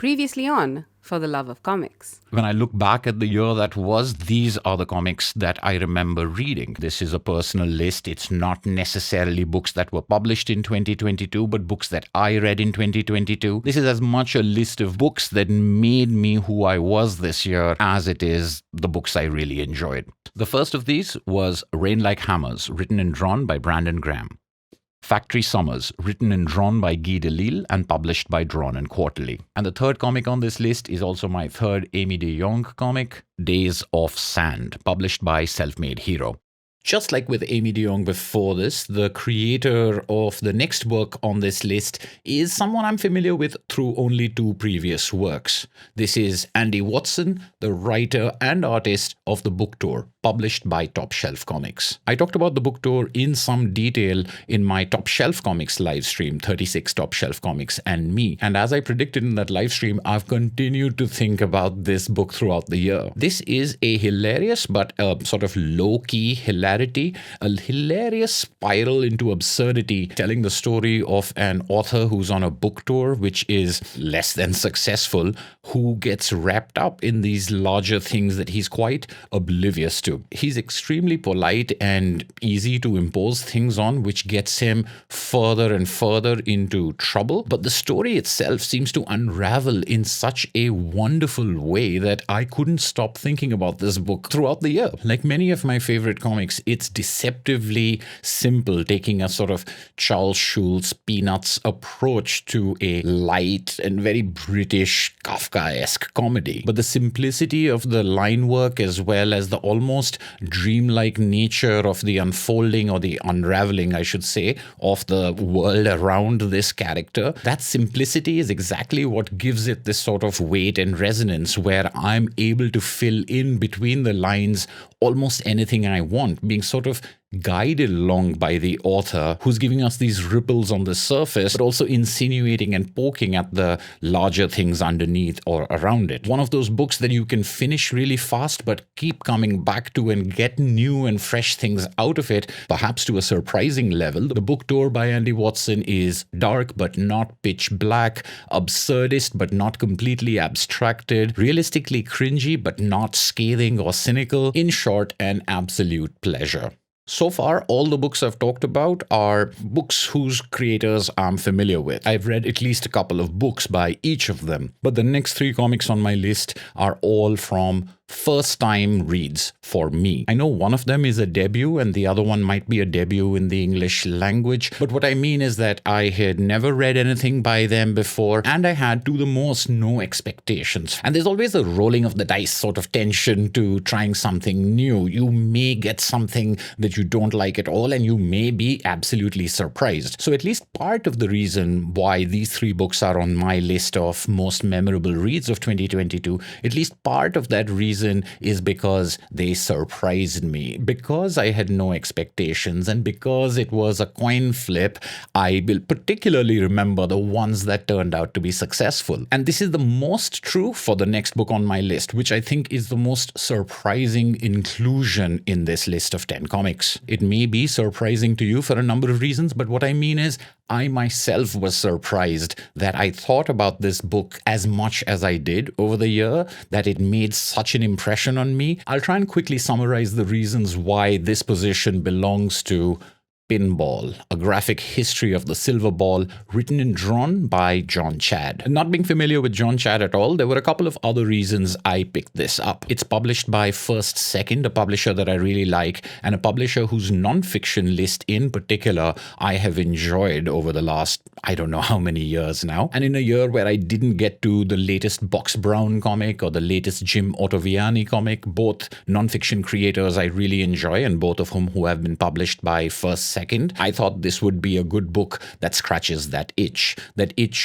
Previously on For the Love of Comics. When I look back at the year that was, these are the comics that I remember reading. This is a personal list. It's not necessarily books that were published in 2022, but books that I read in 2022. This is as much a list of books that made me who I was this year as it is the books I really enjoyed. The first of these was Rain Like Hammers, written and drawn by Brandon Graham. Factory Summers, written and drawn by Guy Delisle and published by Drawn and Quarterly. And the third comic on this list is also my third Amy de Jong comic, Days of Sand, published by Self-Made Hero. Just like with Amy de Jong before this, the creator of the next work on this list is someone I'm familiar with through only two previous works. This is Andy Watson, the writer and artist of The Book Tour, published by Top Shelf Comics. I talked about The Book Tour in some detail in my Top Shelf Comics live stream, 36 Top Shelf Comics and Me. And as I predicted in that live stream, I've continued to think about this book throughout the year. This is a hilarious but sort of low-key hilarity, a hilarious spiral into absurdity, telling the story of an author who's on a book tour which is less than successful, who gets wrapped up in these larger things that he's quite oblivious to. He's extremely polite and easy to impose things on, which gets him further and further into trouble. But the story itself seems to unravel in such a wonderful way that I couldn't stop thinking about this book throughout the year. Like many of my favorite comics, it's deceptively simple, taking a sort of Charles Schulz Peanuts approach to a light and very British Kafkaesque comedy. But the simplicity of the line work, as well as the almost dreamlike nature of the unfolding, or the unraveling, I should say, of the world around this character, that simplicity is exactly what gives it this sort of weight and resonance, where I'm able to fill in between the lines almost anything I want, being sort of guided along by the author, who's giving us these ripples on the surface, but also insinuating and poking at the larger things underneath or around it. One of those books that you can finish really fast, but keep coming back to and get new and fresh things out of it, perhaps to a surprising level. The Book Tour by Andy Watson is dark but not pitch black, absurdist but not completely abstracted, realistically cringy but not scathing or cynical. In short, an absolute pleasure. So far, all the books I've talked about are books whose creators I'm familiar with. I've read at least a couple of books by each of them. But the next three comics on my list are all from first-time reads for me. I know one of them is a debut and the other one might be a debut in the English language, but what I mean is that I had never read anything by them before, and I had, to the most, no expectations. And there's always a rolling of the dice sort of tension to trying something new. You may get something that you don't like at all, and you may be absolutely surprised. So at least part of the reason why these three books are on my list of most memorable reads of 2022, at least part of that reason is because they surprised me. Because I had no expectations and because it was a coin flip, I will particularly remember the ones that turned out to be successful. And this is the most true for the next book on my list, which I think is the most surprising inclusion in this list of 10 comics. It may be surprising to you for a number of reasons, but what I mean is I myself was surprised that I thought about this book as much as I did over the year, that it made such an impression on me. I'll try and quickly summarize the reasons why this position belongs to Pinball, a graphic history of the silver ball, written and drawn by John Chad. Not being familiar with John Chad at all, there were a couple of other reasons I picked this up. It's published by First Second, a publisher that I really like, and a publisher whose non-fiction list in particular I have enjoyed over the last, I don't know how many years now. And in a year where I didn't get to the latest Box Brown comic or the latest Jim Ottaviani comic, both non-fiction creators I really enjoy, and both of whom who have been published by First Second, I thought this would be a good book that scratches that itch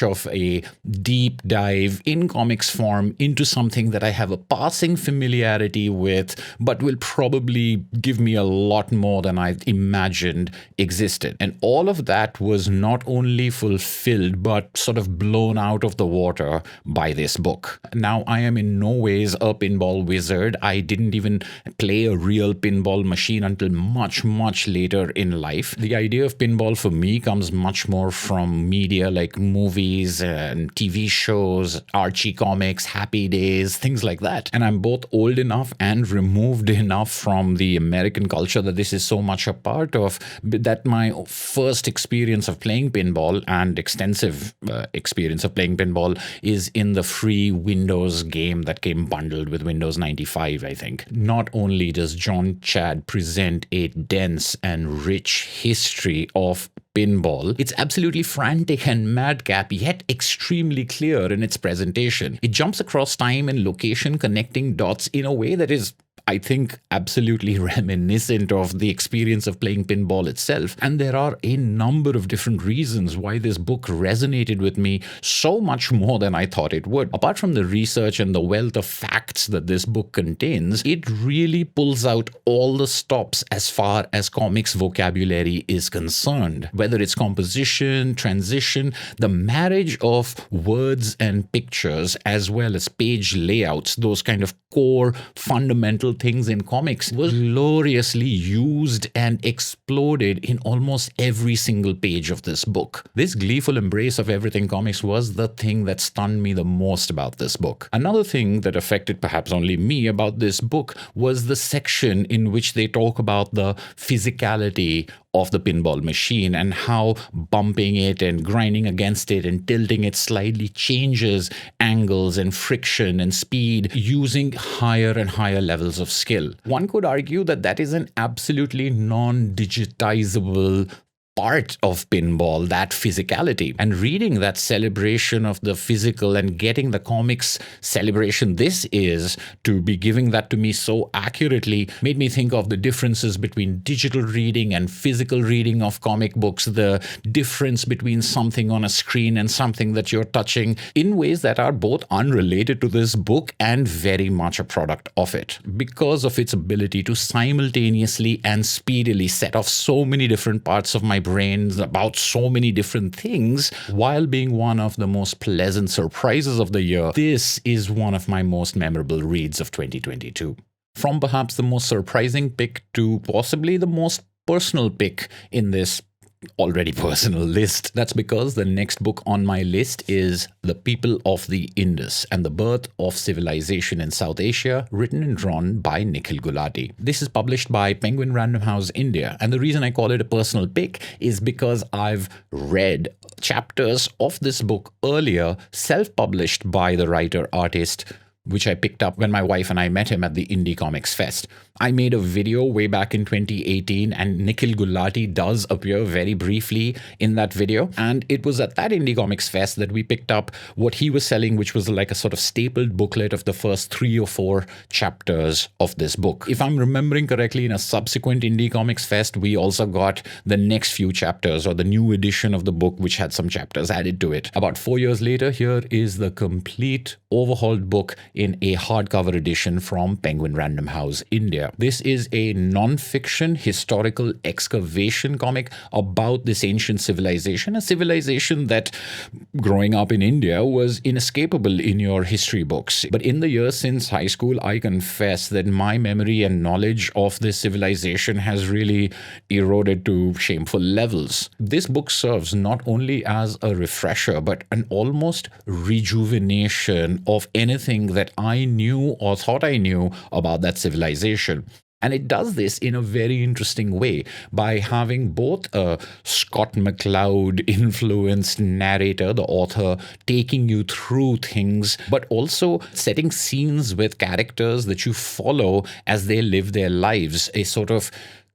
of a deep dive in comics form into something that I have a passing familiarity with, but will probably give me a lot more than I imagined existed. And all of that was not only fulfilled, but sort of blown out of the water by this book. Now, I am in no ways a pinball wizard. I didn't even play a real pinball machine until much, much later in life. life. The idea of pinball for me comes much more from media like movies and TV shows, Archie comics, Happy Days, things like that. And I'm both old enough and removed enough from the American culture that this is so much a part of, that my first experience of playing pinball and extensive experience of playing pinball is in the free Windows game that came bundled with Windows 95, I think. Not only does John Chad present a dense and rich history of pinball, it's absolutely frantic and madcap, yet extremely clear in its presentation. It jumps across time and location, connecting dots in a way that is, I think, absolutely reminiscent of the experience of playing pinball itself. And there are a number of different reasons why this book resonated with me so much more than I thought it would. Apart from the research and the wealth of facts that this book contains, it really pulls out all the stops as far as comics vocabulary is concerned. Whether it's composition, transition, the marriage of words and pictures, as well as page layouts, those kind of core fundamental things in comics, was gloriously used and exploded in almost every single page of this book. This gleeful embrace of everything comics was the thing that stunned me the most about this book. Another thing that affected perhaps only me about this book was the section in which they talk about the physicality of the pinball machine and how bumping it and grinding against it and tilting it slightly changes angles and friction and speed using higher and higher levels of skill. One could argue that that is an absolutely non-digitizable part of pinball, that physicality. And reading that celebration of the physical and getting the comics celebration this is to be giving that to me so accurately made me think of the differences between digital reading and physical reading of comic books, the difference between something on a screen and something that you're touching in ways that are both unrelated to this book and very much a product of it. Because of its ability to simultaneously and speedily set off so many different parts of my brains about so many different things, while being one of the most pleasant surprises of the year, this is one of my most memorable reads of 2022. From perhaps the most surprising pick to possibly the most personal pick in this already personal list. That's because the next book on my list is The People of the Indus and the Birth of Civilization in South Asia, written and drawn by Nikhil Gulati. This is published by Penguin Random House India, and the reason I call it a personal pick is because I've read chapters of this book earlier, self-published by the writer-artist, which I picked up when my wife and I met him at the Indie Comics Fest. I made a video way back in 2018, and Nikhil Gulati does appear very briefly in that video. And it was at that Indie Comics Fest that we picked up what he was selling, which was like a sort of stapled booklet of the first 3 or 4 chapters of this book. If I'm remembering correctly, in a subsequent Indie Comics Fest, we also got the next few chapters, or the new edition of the book, which had some chapters added to it. About 4 years later, here is the complete overhauled book in a hardcover edition from Penguin Random House India. This is a non-fiction historical excavation comic about this ancient civilization, a civilization that, growing up in India, was inescapable in your history books. But in the years since high school, I confess that my memory and knowledge of this civilization has really eroded to shameful levels. This book serves not only as a refresher, but an almost rejuvenation of anything that I knew or thought I knew about that civilization. And it does this in a very interesting way by having both a Scott McCloud influenced narrator, the author, taking you through things, but also setting scenes with characters that you follow as they live their lives, a sort of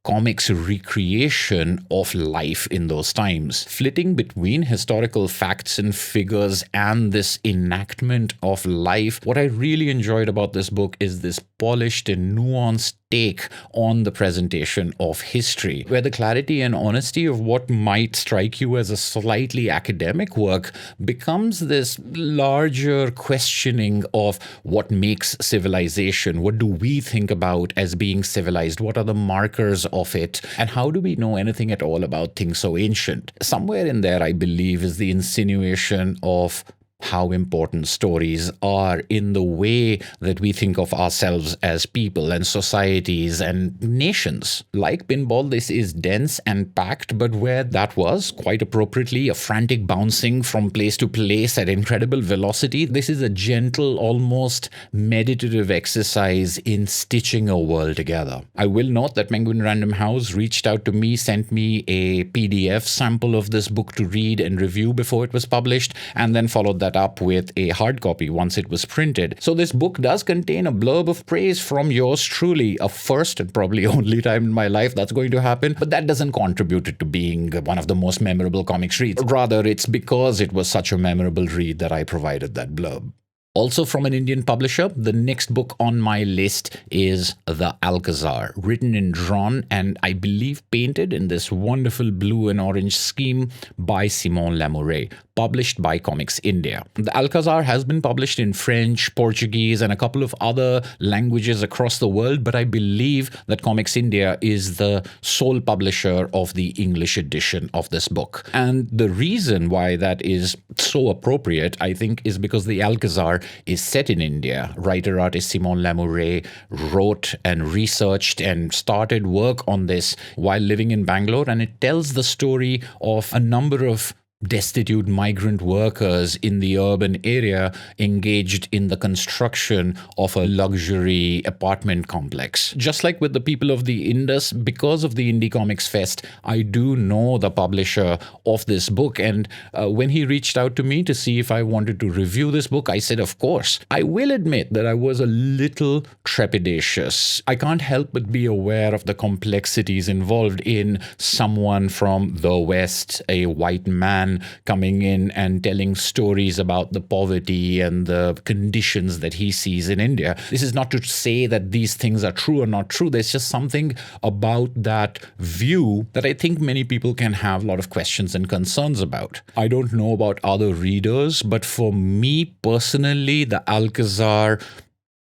comics recreation of life in those times, flitting between historical facts and figures and this enactment of life. What I really enjoyed about this book is this polished and nuanced take on the presentation of history, where the clarity and honesty of what might strike you as a slightly academic work becomes this larger questioning of what makes civilization. What do we think about as being civilized? What are the markers of it? And how do we know anything at all about things so ancient? Somewhere in there, I believe, is the insinuation of how important stories are in the way that we think of ourselves as people and societies and nations. Like Pinball, this is dense and packed, but where that was, quite appropriately, a frantic bouncing from place to place at incredible velocity, this is a gentle, almost meditative exercise in stitching a world together. I will note that Penguin Random House reached out to me, sent me a PDF sample of this book to read and review before it was published, and then followed that up with a hard copy once it was printed. So this book does contain a blurb of praise from yours truly, a first and probably only time in my life that's going to happen, but that doesn't contribute it to being one of the most memorable comics reads. Rather, it's because it was such a memorable read that I provided that blurb. Also from an Indian publisher, the next book on my list is The Alcazar, written and drawn and I believe painted in this wonderful blue and orange scheme by Simon Lamouret, published by Comix India. The Alcazar has been published in French, Portuguese, and a couple of other languages across the world, but I believe that Comix India is the sole publisher of the English edition of this book. And the reason why that is so appropriate, I think, is because The Alcazar is set in India. Writer-artist Simon Lamouret wrote and researched and started work on this while living in Bangalore, and it tells the story of a number of destitute migrant workers in the urban area engaged in the construction of a luxury apartment complex. Just like with the people of the Indus, because of the Indie Comics Fest, I do know the publisher of this book, and when he reached out to me to see if I wanted to review this book, I said, of course. I will admit that I was a little trepidatious. I can't help but be aware of the complexities involved in someone from the West, a white man coming in and telling stories about the poverty and the conditions that he sees in India. This is not to say that these things are true or not true. There's just something about that view that I think many people can have a lot of questions and concerns about. I don't know about other readers, but for me personally, the Alcazar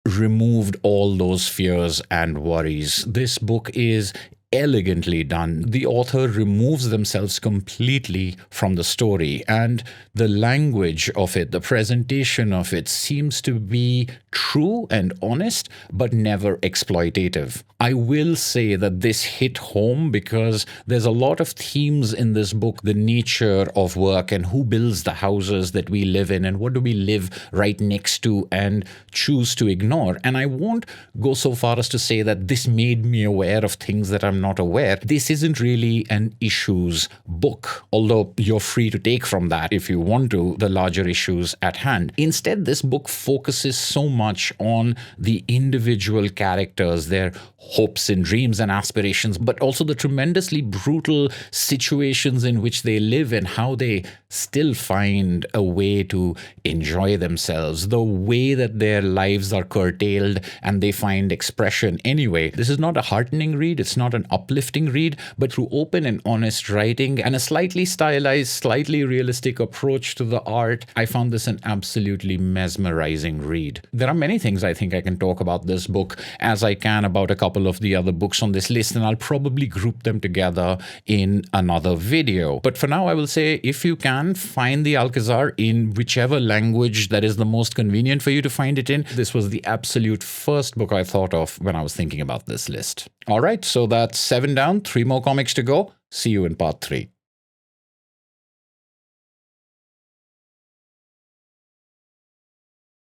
removed all those fears and worries. This book is elegantly done. The author removes themselves completely from the story, and the language of it, the presentation of it, seems to be true and honest, but never exploitative. I will say that this hit home because there's a lot of themes in this book, the nature of work and who builds the houses that we live in and what do we live right next to and choose to ignore. And I won't go so far as to say that this made me aware of things that I'm not aware. This isn't really an issues book, although you're free to take from that, if you want to, the larger issues at hand. Instead, this book focuses so much on the individual characters, their hopes and dreams and aspirations, but also the tremendously brutal situations in which they live and how they still find a way to enjoy themselves, the way that their lives are curtailed and they find expression anyway. This is not a heartening read, it's not an uplifting read, but through open and honest writing and a slightly stylized, slightly realistic approach to the art, I found this an absolutely mesmerizing read. There are many things I think I can talk about this book as I can about a couple of the other books on this list, and I'll probably group them together in another video. But for now, I will say, if you can, find the Alcazar in whichever language that is the most convenient for you to find it in. This was the absolute first book I thought of when I was thinking about this list. All right, so that's 7 down, 3 more comics to go. See you in part 3.